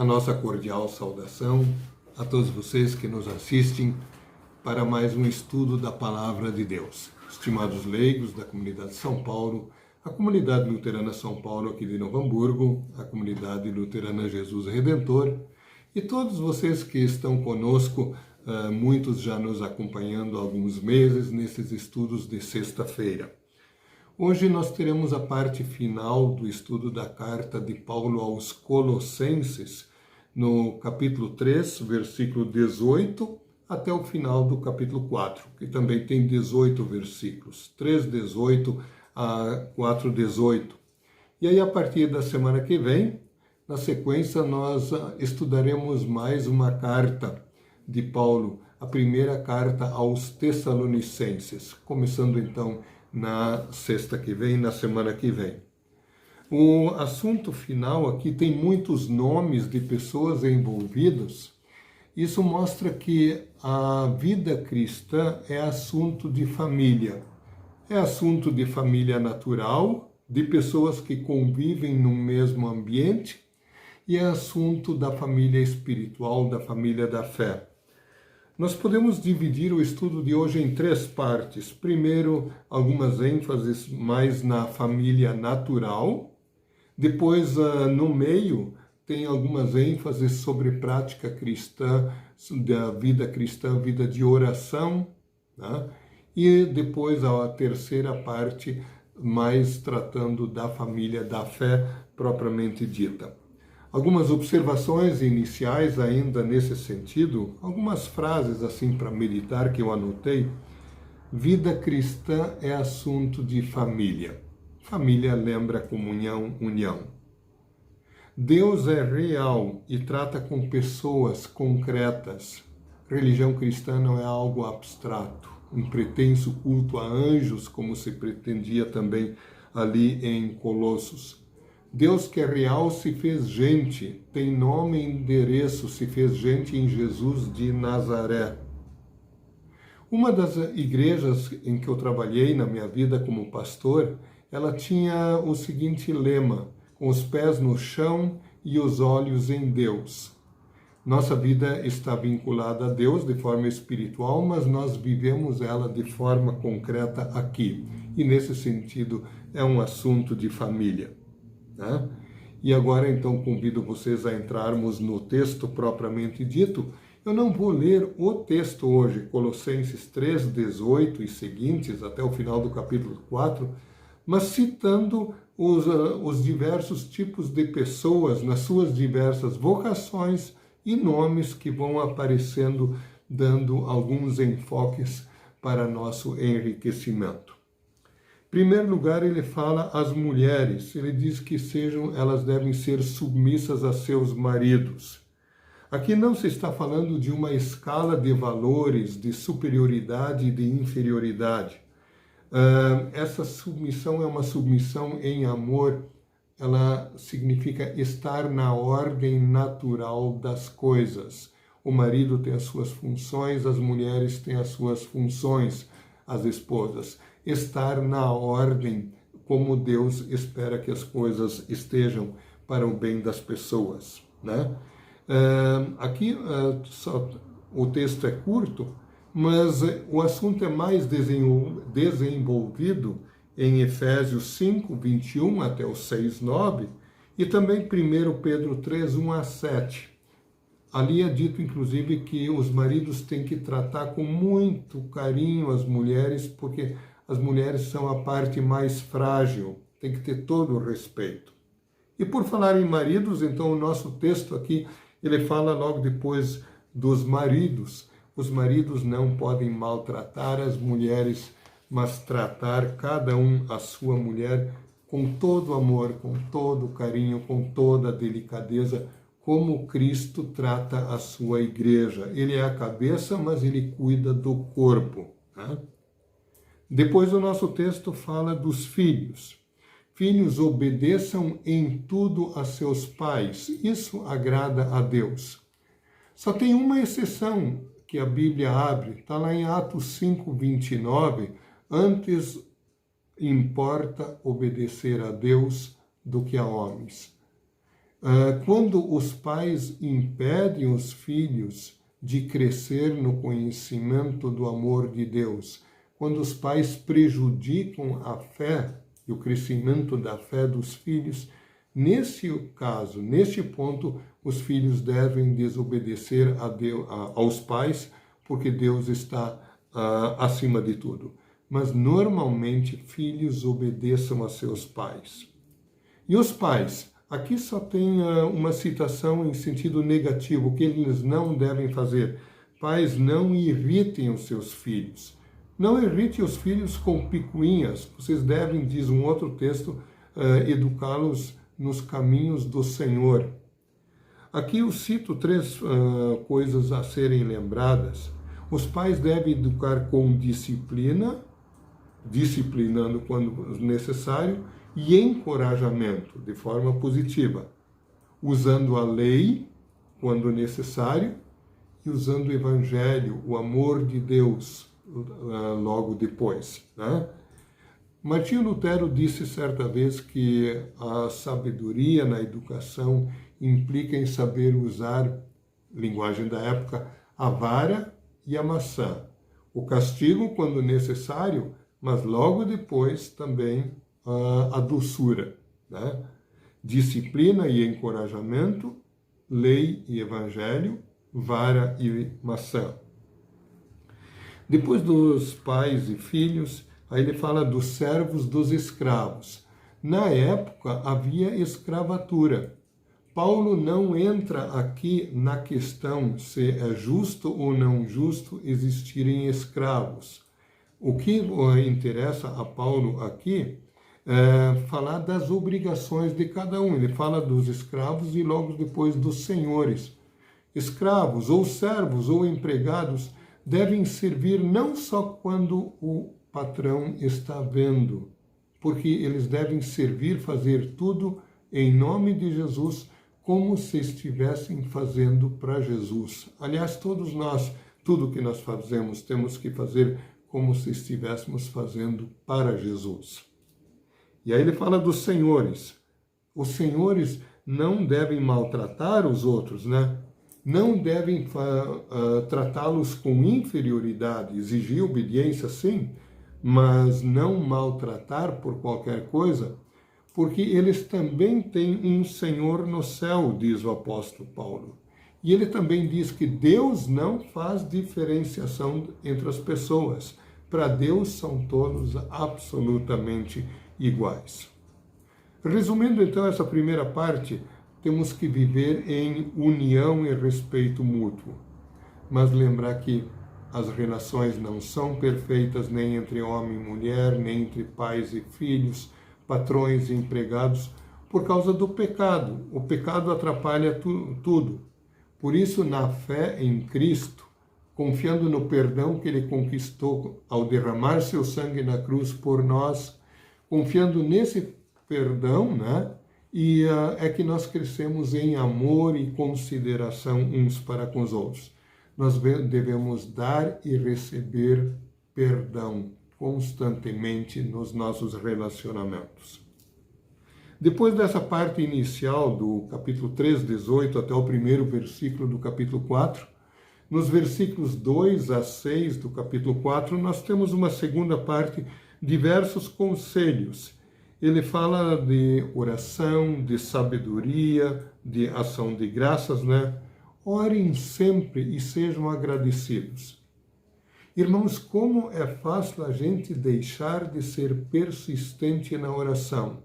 A nossa cordial saudação a todos vocês que nos assistem para mais um estudo da Palavra de Deus. Estimados leigos da comunidade São Paulo, a comunidade luterana São Paulo aqui de Novo Hamburgo, a comunidade luterana Jesus Redentor e todos vocês que estão conosco, muitos já nos acompanhando há alguns meses nesses estudos de sexta-feira. Hoje nós teremos a parte final do estudo da carta de Paulo aos Colossenses, no capítulo 3, versículo 18, até o final do capítulo 4, que também tem 18 versículos, 3:18 a 4:18. E aí, a partir da semana que vem, na sequência, nós estudaremos mais uma carta de Paulo, a primeira carta aos Tessalonicenses, começando então na sexta que vem, na semana que vem. O assunto final aqui tem muitos nomes de pessoas envolvidas. Isso mostra que a vida cristã é assunto de família. É assunto de família natural, de pessoas que convivem no mesmo ambiente, e é assunto da família espiritual, da família da fé. Nós podemos dividir o estudo de hoje em três partes. Primeiro, algumas ênfases mais na família natural. Depois, no meio, tem algumas ênfases sobre prática cristã, da vida cristã, vida de oração. Né? E depois, a terceira parte, mais tratando da família da fé propriamente dita. Algumas observações iniciais ainda nesse sentido, algumas frases assim para meditar que eu anotei. Vida cristã é assunto de família. Família lembra comunhão, união. Deus é real e trata com pessoas concretas. Religião cristã não é algo abstrato, um pretenso culto a anjos, como se pretendia também ali em Colossos. Deus que é real se fez gente, tem nome e endereço, se fez gente em Jesus de Nazaré. Uma das igrejas em que eu trabalhei na minha vida como pastor, ela tinha o seguinte lema: com os pés no chão e os olhos em Deus. Nossa vida está vinculada a Deus de forma espiritual, mas nós vivemos ela de forma concreta aqui. E nesse sentido é um assunto de família. Né? E agora então convido vocês a entrarmos no texto propriamente dito. Eu não vou ler o texto hoje, Colossenses 3:18 e seguintes, até o final do capítulo 4, mas citando os diversos tipos de pessoas nas suas diversas vocações e nomes que vão aparecendo, dando alguns enfoques para nosso enriquecimento. Em primeiro lugar, ele fala às mulheres, ele diz que elas devem ser submissas a seus maridos. Aqui não se está falando de uma escala de valores, de superioridade e de inferioridade. Essa submissão é uma submissão em amor, ela significa estar na ordem natural das coisas. O marido tem as suas funções, as mulheres têm as suas funções, as esposas. Estar na ordem como Deus espera que as coisas estejam para o bem das pessoas. Né? Aqui o texto é curto, mas o assunto é mais desenvolvido em Efésios 5, 21 até o 6, 9, e também 1 Pedro 3, 1 a 7. Ali é dito, inclusive, que os maridos têm que tratar com muito carinho as mulheres, porque as mulheres são a parte mais frágil, tem que ter todo o respeito. E por falar em maridos, então o nosso texto aqui, ele fala logo depois dos maridos. Os maridos não podem maltratar as mulheres, mas tratar cada um a sua mulher com todo amor, com todo carinho, com toda delicadeza, como Cristo trata a sua igreja. Ele é a cabeça, mas ele cuida do corpo. Né? Depois o nosso texto fala dos filhos. Filhos, obedeçam em tudo a seus pais. Isso agrada a Deus. Só tem uma exceção que a Bíblia abre, está lá em Atos 5, 29. Antes importa obedecer a Deus do que a homens. Quando os pais impedem os filhos de crescer no conhecimento do amor de Deus, quando os pais prejudicam a fé e o crescimento da fé dos filhos, nesse caso, neste ponto, os filhos devem desobedecer a Deus, aos pais, porque Deus está acima de tudo. Mas normalmente filhos obedeçam a seus pais. E os pais? Aqui só tem uma citação em sentido negativo, o que eles não devem fazer. Pais, não irritem os seus filhos. Não irritem os filhos com picuinhas. Vocês devem, diz um outro texto, educá-los nos caminhos do Senhor. Aqui eu cito 3 coisas a serem lembradas. Os pais devem educar com disciplina, disciplinando quando necessário, e encorajamento, de forma positiva, usando a lei quando necessário e usando o evangelho, o amor de Deus, logo depois. Né? Martinho Lutero disse certa vez que a sabedoria na educação implica em saber usar, linguagem da época, a vara e a maçã. O castigo quando necessário, mas logo depois também a doçura, né? Disciplina e encorajamento, lei e evangelho, vara e maçã. Depois dos pais e filhos, aí ele fala dos servos dos escravos. Na época havia escravatura. Paulo não entra aqui na questão se é justo ou não justo existirem escravos. O que interessa a Paulo aqui falar das obrigações de cada um. Ele fala dos escravos e logo depois dos senhores. Escravos ou servos ou empregados devem servir não só quando o patrão está vendo, porque eles devem servir, fazer tudo em nome de Jesus, como se estivessem fazendo para Jesus. Aliás, todos nós, tudo que nós fazemos, temos que fazer como se estivéssemos fazendo para Jesus. E aí ele fala dos senhores. Os senhores não devem maltratar os outros, né? Não devem tratá-los com inferioridade, exigir obediência sim, mas não maltratar por qualquer coisa, porque eles também têm um Senhor no céu, diz o apóstolo Paulo. E ele também diz que Deus não faz diferenciação entre as pessoas. Para Deus são todos absolutamente iguais. Resumindo então essa primeira parte, temos que viver em união e respeito mútuo. Mas lembrar que as relações não são perfeitas nem entre homem e mulher, nem entre pais e filhos, patrões e empregados, por causa do pecado. O pecado atrapalha tudo. Por isso, na fé em Cristo, confiando no perdão que Ele conquistou ao derramar seu sangue na cruz por nós, confiando nesse perdão, né? E é que nós crescemos em amor e consideração uns para com os outros. Nós devemos dar e receber perdão constantemente nos nossos relacionamentos. Depois dessa parte inicial do capítulo 3, 18, até o primeiro versículo do capítulo 4, nos versículos 2 a 6 do capítulo 4, nós temos uma segunda parte, diversos conselhos. Ele fala de oração, de sabedoria, de ação de graças, né? Orem sempre e sejam agradecidos. Irmãos, como é fácil a gente deixar de ser persistente na oração.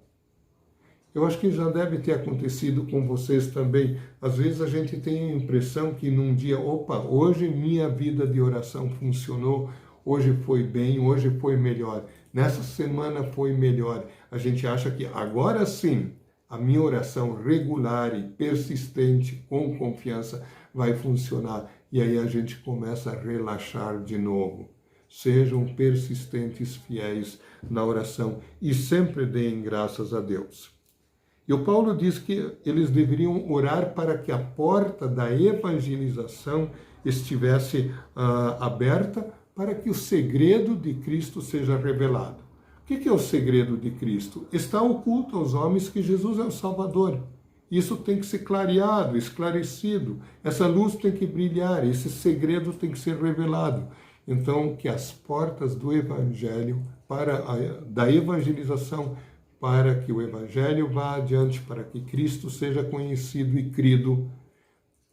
Eu acho que já deve ter acontecido com vocês também. Às vezes a gente tem a impressão que num dia, hoje minha vida de oração funcionou, hoje foi bem, hoje foi melhor, nessa semana foi melhor. A gente acha que agora sim, a minha oração regular e persistente, com confiança, vai funcionar. E aí a gente começa a relaxar de novo. Sejam persistentes, fiéis na oração e sempre deem graças a Deus. E o Paulo diz que eles deveriam orar para que a porta da evangelização estivesse aberta, para que o segredo de Cristo seja revelado. O que é o segredo de Cristo? Está oculto aos homens que Jesus é o Salvador. Isso tem que ser clareado, esclarecido. Essa luz tem que brilhar, esse segredo tem que ser revelado. Então, que as portas do Evangelho, da evangelização, para que o Evangelho vá adiante, para que Cristo seja conhecido e crido,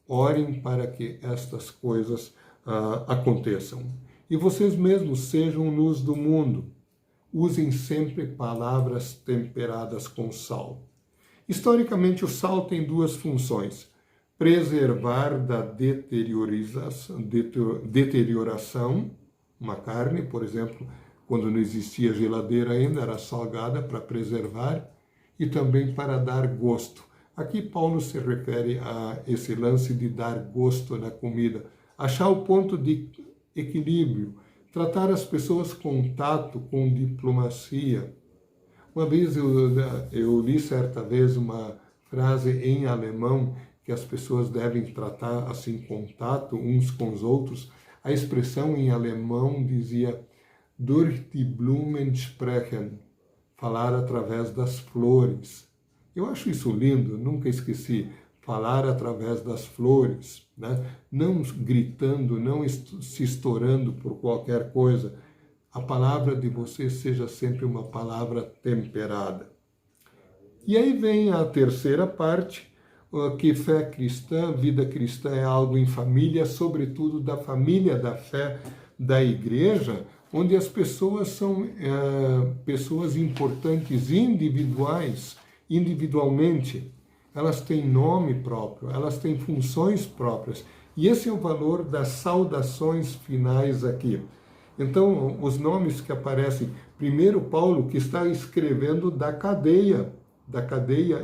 orem para que estas coisas aconteçam. E vocês mesmos sejam luz do mundo. Usem sempre palavras temperadas com sal. Historicamente, o sal tem duas funções: preservar da deterioração, uma carne, por exemplo, quando não existia geladeira ainda, era salgada para preservar, e também para dar gosto. Aqui Paulo se refere a esse lance de dar gosto na comida, achar o ponto de equilíbrio, tratar as pessoas com tato, com diplomacia. Uma vez eu li certa vez uma frase em alemão que as pessoas devem tratar assim com tato uns com os outros. A expressão em alemão dizia durch die Blumen sprechen, falar através das flores. Eu acho isso lindo, nunca esqueci, falar através das flores, né? Não gritando, não se estourando por qualquer coisa. A palavra de você seja sempre uma palavra temperada. E aí vem a terceira parte, que fé cristã, vida cristã é algo em família, sobretudo da família da fé da igreja, onde as pessoas são pessoas importantes, individualmente. Elas têm nome próprio, elas têm funções próprias. E esse é o valor das saudações finais aqui. Então, os nomes que aparecem, primeiro Paulo, que está escrevendo da cadeia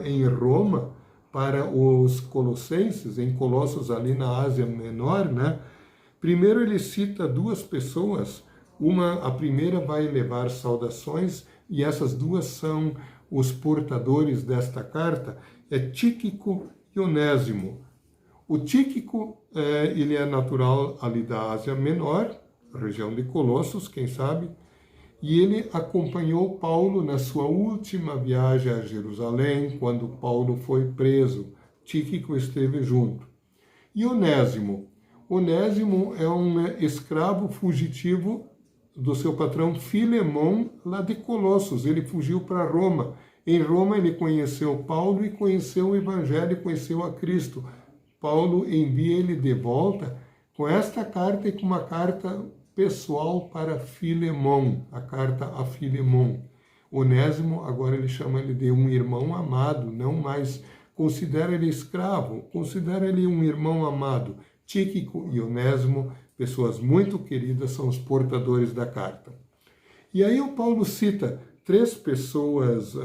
em Roma para os colossenses, em Colossos ali na Ásia Menor, né? Primeiro ele cita duas pessoas, a primeira vai levar saudações, e essas duas são os portadores desta carta, é Tíquico e Onésimo. O Tíquico, ele é natural ali da Ásia Menor, região de Colossos, quem sabe, e ele acompanhou Paulo na sua última viagem a Jerusalém, quando Paulo foi preso. Tíquico esteve junto. E Onésimo? Onésimo é um escravo fugitivo do seu patrão Filemão, lá de Colossos. Ele fugiu para Roma. Em Roma ele conheceu Paulo e conheceu o Evangelho, conheceu a Cristo. Paulo envia ele de volta com esta carta e com uma carta pessoal para Filemão, a carta a Filemão. Onésimo, agora ele chama ele de um irmão amado, não mais considera ele escravo, considera ele um irmão amado. Tíquico e Onésimo, pessoas muito queridas, são os portadores da carta. E aí o Paulo cita 3 pessoas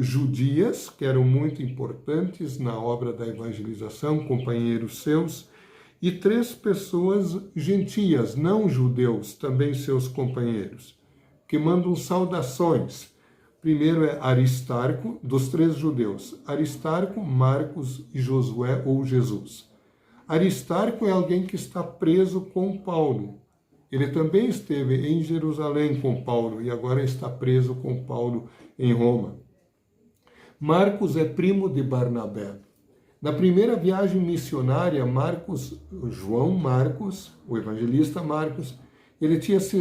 judias, que eram muito importantes na obra da evangelização, companheiros seus, e 3 pessoas gentias, não judeus, também seus companheiros, que mandam saudações. Primeiro é Aristarco, dos 3 judeus, Aristarco, Marcos e Josué ou Jesus. Aristarco é alguém que está preso com Paulo. Ele também esteve em Jerusalém com Paulo e agora está preso com Paulo em Roma. Marcos é primo de Barnabé. Na primeira viagem missionária, João Marcos, o evangelista Marcos, ele tinha se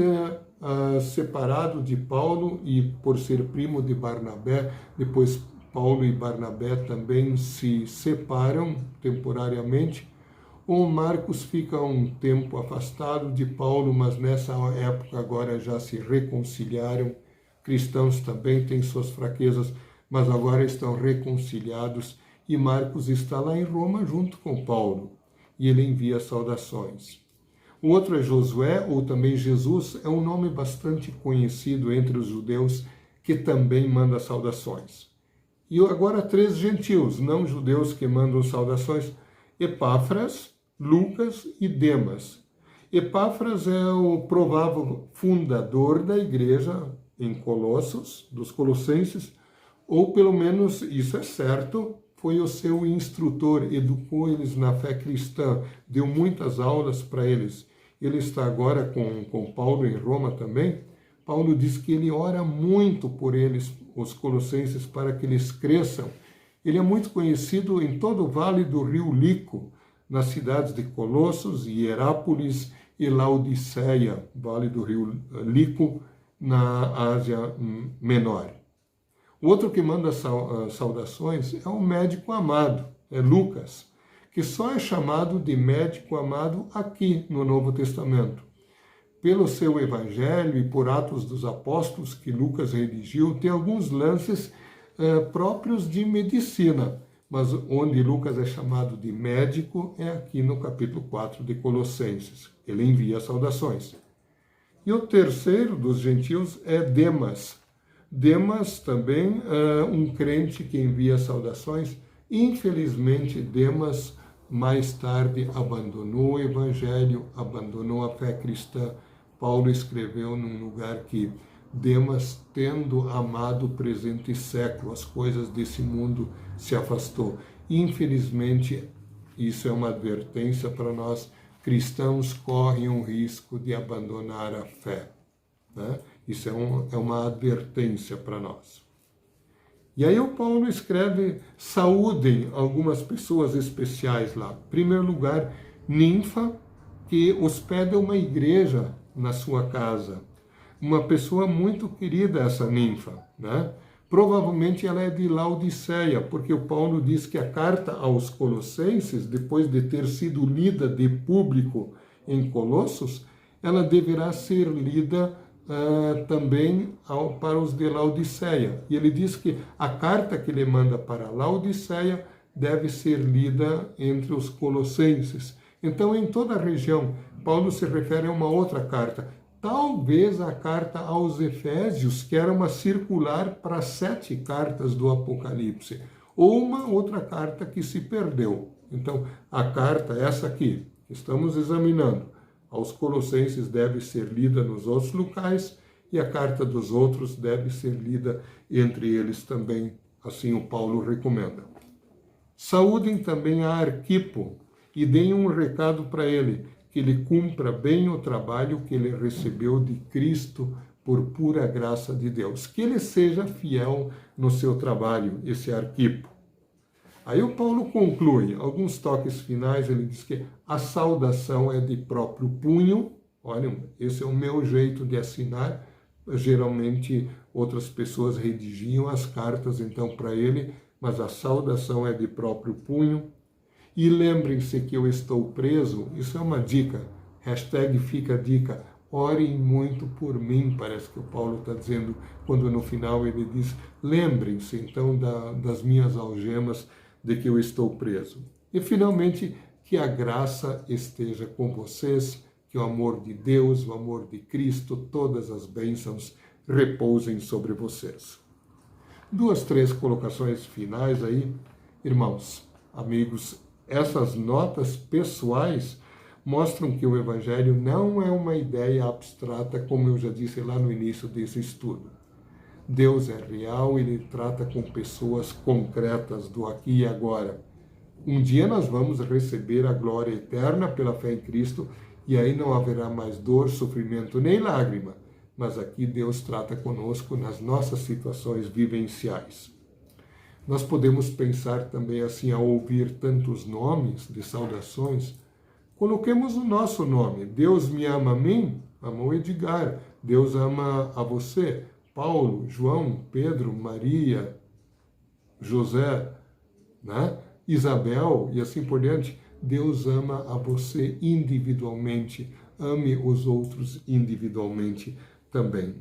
separado de Paulo e, por ser primo de Barnabé, depois Paulo e Barnabé também se separam temporariamente. O Marcos fica um tempo afastado de Paulo, mas nessa época agora já se reconciliaram. Cristãos também têm suas fraquezas, mas agora estão reconciliados. E Marcos está lá em Roma junto com Paulo, e ele envia saudações. O outro é Josué, ou também Jesus, é um nome bastante conhecido entre os judeus, que também manda saudações. E agora 3 gentios, não judeus, que mandam saudações: Epáfras, Lucas e Demas. Epáfras é o provável fundador da igreja em Colossos, dos colossenses, ou pelo menos isso é certo, foi o seu instrutor, educou eles na fé cristã, deu muitas aulas para eles. Ele está agora com Paulo em Roma também. Paulo diz que ele ora muito por eles, os colossenses, para que eles cresçam. Ele é muito conhecido em todo o vale do rio Lico, nas cidades de Colossos, Hierápolis e Laodiceia, vale do rio Lico, na Ásia Menor. O outro que manda saudações é o médico amado, é Lucas, que só é chamado de médico amado aqui no Novo Testamento. Pelo seu evangelho e por Atos dos Apóstolos que Lucas redigiu, tem alguns lances próprios de medicina, mas onde Lucas é chamado de médico é aqui no capítulo 4 de Colossenses. Ele envia saudações. E o terceiro dos gentios é Demas. Demas também é um crente que envia saudações. Infelizmente, Demas mais tarde abandonou o evangelho, abandonou a fé cristã. Paulo escreveu num lugar que Demas, tendo amado o presente século, as coisas desse mundo, se afastou. Infelizmente, isso é uma advertência para nós. Cristãos correm o risco de abandonar a fé, né? Isso é uma advertência para nós. E aí o Paulo escreve, saúdem algumas pessoas especiais lá. Em primeiro lugar, Ninfa, que hospeda uma igreja na sua casa. Uma pessoa muito querida, essa Ninfa, né? Provavelmente ela é de Laodiceia, porque o Paulo diz que a carta aos Colossenses, depois de ter sido lida de público em Colossos, ela deverá ser lida também para os de Laodiceia. E ele diz que a carta que ele manda para Laodiceia deve ser lida entre os colossenses. Então, em toda a região, Paulo se refere a uma outra carta. Talvez a carta aos Efésios, que era uma circular para 7 cartas do Apocalipse, ou uma outra carta que se perdeu. Então, a carta, essa aqui, que estamos examinando, aos Colossenses deve ser lida nos outros locais, e a carta dos outros deve ser lida entre eles também, assim o Paulo recomenda. Saúdem também a Arquipo e deem um recado para ele, que ele cumpra bem o trabalho que ele recebeu de Cristo por pura graça de Deus. Que ele seja fiel no seu trabalho, esse Arquipo. Aí o Paulo conclui, alguns toques finais, ele diz que a saudação é de próprio punho. Olha, esse é o meu jeito de assinar. Geralmente outras pessoas redigiam as cartas então para ele, mas a saudação é de próprio punho. E lembrem-se que eu estou preso, isso é uma dica, hashtag fica a dica, orem muito por mim, parece que o Paulo está dizendo, quando no final ele diz, lembrem-se então das minhas algemas, de que eu estou preso. E finalmente, que a graça esteja com vocês, que o amor de Deus, o amor de Cristo, todas as bênçãos repousem sobre vocês. 2, 3 colocações finais aí, irmãos, amigos. Essas notas pessoais mostram que o Evangelho não é uma ideia abstrata, como eu já disse lá no início desse estudo. Deus é real, ele trata com pessoas concretas do aqui e agora. Um dia nós vamos receber a glória eterna pela fé em Cristo, e aí não haverá mais dor, sofrimento nem lágrima, mas aqui Deus trata conosco nas nossas situações vivenciais. Nós podemos pensar também assim, ao ouvir tantos nomes de saudações, coloquemos o nosso nome. Deus me ama a mim, ama o Edgar. Deus ama a você, Paulo, João, Pedro, Maria, José, né? Isabel e assim por diante. Deus ama a você individualmente, ame os outros individualmente também.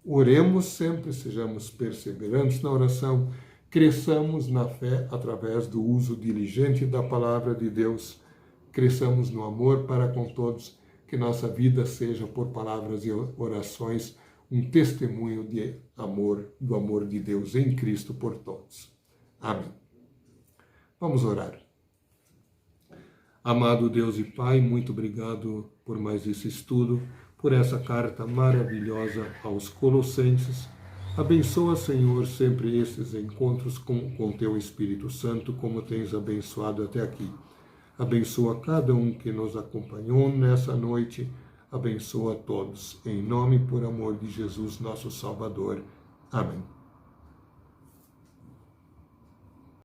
Oremos sempre, sejamos perseverantes na oração, cresçamos na fé através do uso diligente da palavra de Deus, cresçamos no amor para com todos, que nossa vida seja, por palavras e orações, um testemunho de amor, do amor de Deus em Cristo por todos. Amém. Vamos orar. Amado Deus e Pai, muito obrigado por mais esse estudo, por essa carta maravilhosa aos Colossenses. Abençoa, Senhor, sempre esses encontros com Teu Espírito Santo, como tens abençoado até aqui. Abençoa cada um que nos acompanhou nessa noite. Abençoa a todos. Em nome e por amor de Jesus, nosso Salvador. Amém.